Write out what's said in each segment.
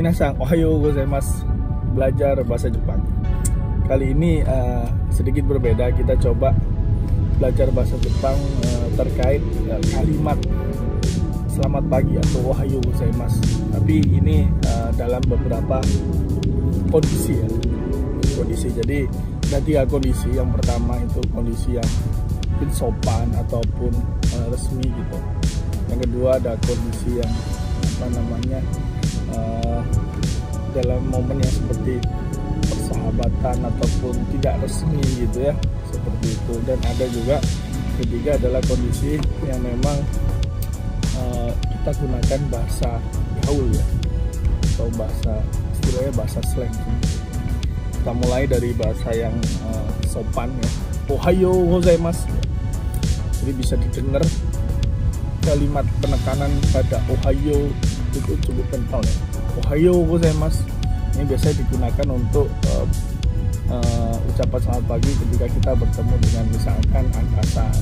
Minasan, ohayo gozaimasu. Belajar bahasa Jepang. Kali ini sedikit berbeda, kita coba belajar bahasa Jepang terkait kalimat selamat pagi atau ohayo gozaimasu. Tapi ini dalam beberapa kondisi ya. Kondisi. Jadi ada 3 kondisi. Yang pertama itu kondisi yang mungkin sopan ataupun resmi gitu. Yang kedua ada kondisi yang dalam momen yang seperti persahabatan ataupun tidak resmi gitu ya, seperti itu. Dan ada juga ketiga adalah kondisi yang memang kita gunakan bahasa gaul ya, atau bahasa istilahnya bahasa slang. Kita mulai dari bahasa yang sopan ya, ohayo gozaimasu. Jadi bisa didengar kalimat penekanan pada ohayo itu cukup kental ya. Ohayo gozaimasu ini biasanya digunakan untuk ucapan selamat pagi ketika kita bertemu dengan misalkan atasan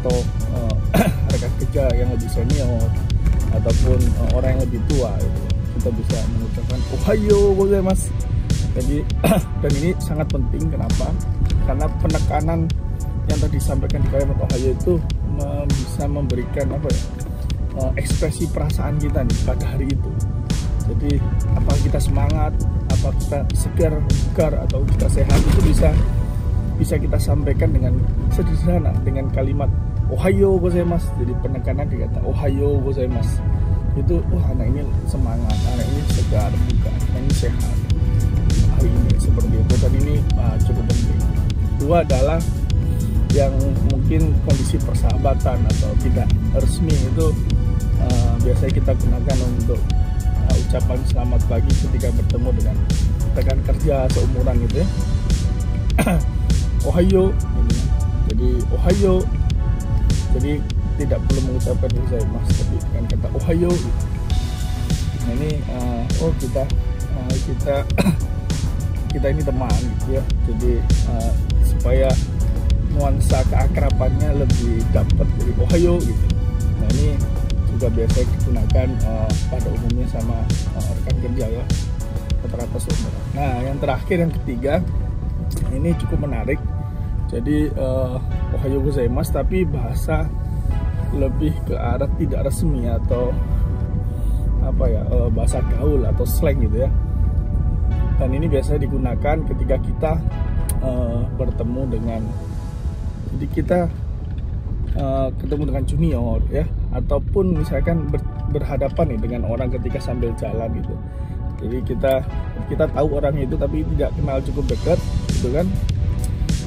atau rekan kerja yang lebih senior ataupun orang yang lebih tua gitu. Kita bisa mengucapkan ohayo gozaimasu. Jadi dan ini sangat penting, kenapa? Karena penekanan yang tadi disampaikan di kalimat ohayo itu bisa memberikan ekspresi perasaan kita nih pada hari itu. Jadi apakah kita semangat, apakah kita segar, bugar, atau kita sehat, itu bisa kita sampaikan dengan sederhana dengan kalimat ohayo gozaimasu. Jadi penekanan di kata ohayo gozaimasu itu, anak ini semangat, anak ini segar, bugar, anak ini sehat hari ini, seperti itu. Dan ini cukup penting. Kedua adalah yang mungkin kondisi persahabatan atau tidak resmi itu biasanya kita gunakan untuk ucapan selamat pagi ketika bertemu dengan rekan kerja seumuran gitu ya. Ohayo gitu. Jadi ohayo, jadi tidak perlu mengucapkan gozaimasu tapi dengan kata ohayo gitu. Nah ini kita ini teman gitu ya. Jadi supaya nuansa keakrabannya lebih dapat dari ohayo gitu. Nah ini juga biasanya digunakan pada umumnya sama rekan kerja ya, rata-rata seumuran. Nah yang terakhir, yang ketiga, ini cukup menarik. Jadi ohayo gozaimasu tapi bahasa lebih ke arah tidak resmi atau bahasa gaul atau slang gitu ya. Dan ini biasanya digunakan ketika kita bertemu dengan, jadi kita ketemu dengan junior ya, ataupun misalkan berhadapan nih dengan orang ketika sambil jalan gitu. Jadi kita tahu orang itu tapi tidak kenal cukup dekat gitu kan.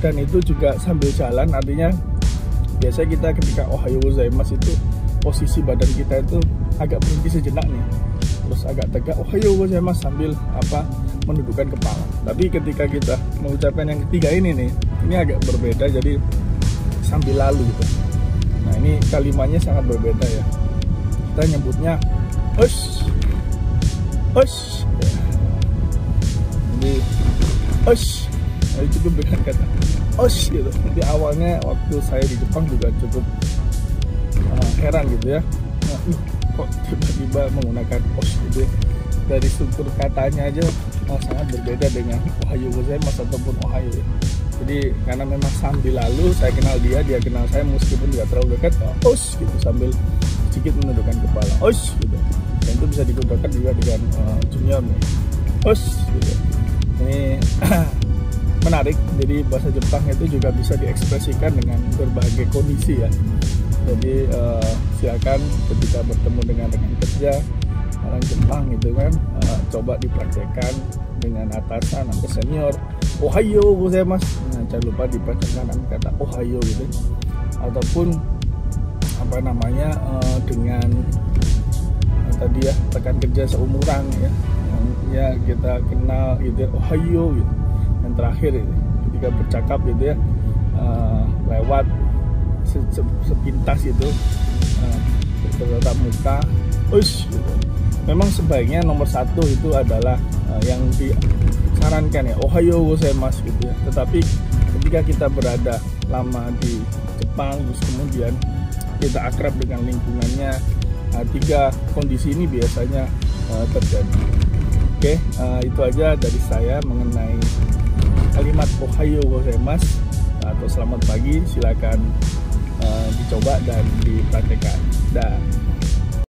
Dan itu juga sambil jalan, artinya biasanya kita ketika ohayo gozaimasu itu posisi badan kita itu agak berhenti sejenak nih, terus agak tegak ohayo gozaimasu sambil menundukkan kepala. Tapi ketika kita mengucapkan yang ketiga ini agak berbeda, jadi sambil lalu gitu. Nah ini kalimatnya sangat berbeda ya. Kita nyebutnya osh. Jadi osh. Jadi cukup dengan kata osh gitu. Jadi awalnya waktu saya di Jepang juga cukup heran gitu ya. Nah, kok tiba-tiba menggunakan osh gitu ya. Dari struktur katanya aja sangat berbeda dengan ohayo gozaimasu ataupun ohayo ya. Jadi karena memang sambil lalu, saya kenal dia kenal saya, meskipun tidak terlalu dekat, osh gitu, sambil sedikit menundukkan kepala, osh gitu. Dan itu bisa digunakan juga dengan junior nih, osh gitu. Ini menarik. Jadi bahasa Jepang itu juga bisa diekspresikan dengan berbagai kondisi ya. Jadi silakan ketika bertemu dengan rekan kerja orang Jepang gitu kan, coba dipraktekkan dengan atasan atau senior. Ohayo gozaimasu. Nah, jangan lupa dipraktekkan kata ohayo gitu. Ataupun dengan tadi ya, rekan kerja seumuran ya, yang kita kenal gitu, ohayo gitu. Yang terakhir ketika bercakap gitu ya, lewat sepintas itu bertatap muka, ush gitu. Memang sebaiknya nomor 1 itu adalah yang disarankan ya, ohayo gozaimasu gitu ya. Tetapi ketika kita berada lama di Jepang, terus kemudian kita akrab dengan lingkungannya, 3 kondisi ini biasanya terjadi. Oke, itu aja dari saya mengenai kalimat Ohayo gozaimasu atau selamat pagi. Silakan dicoba dan dipraktekkan. Dah.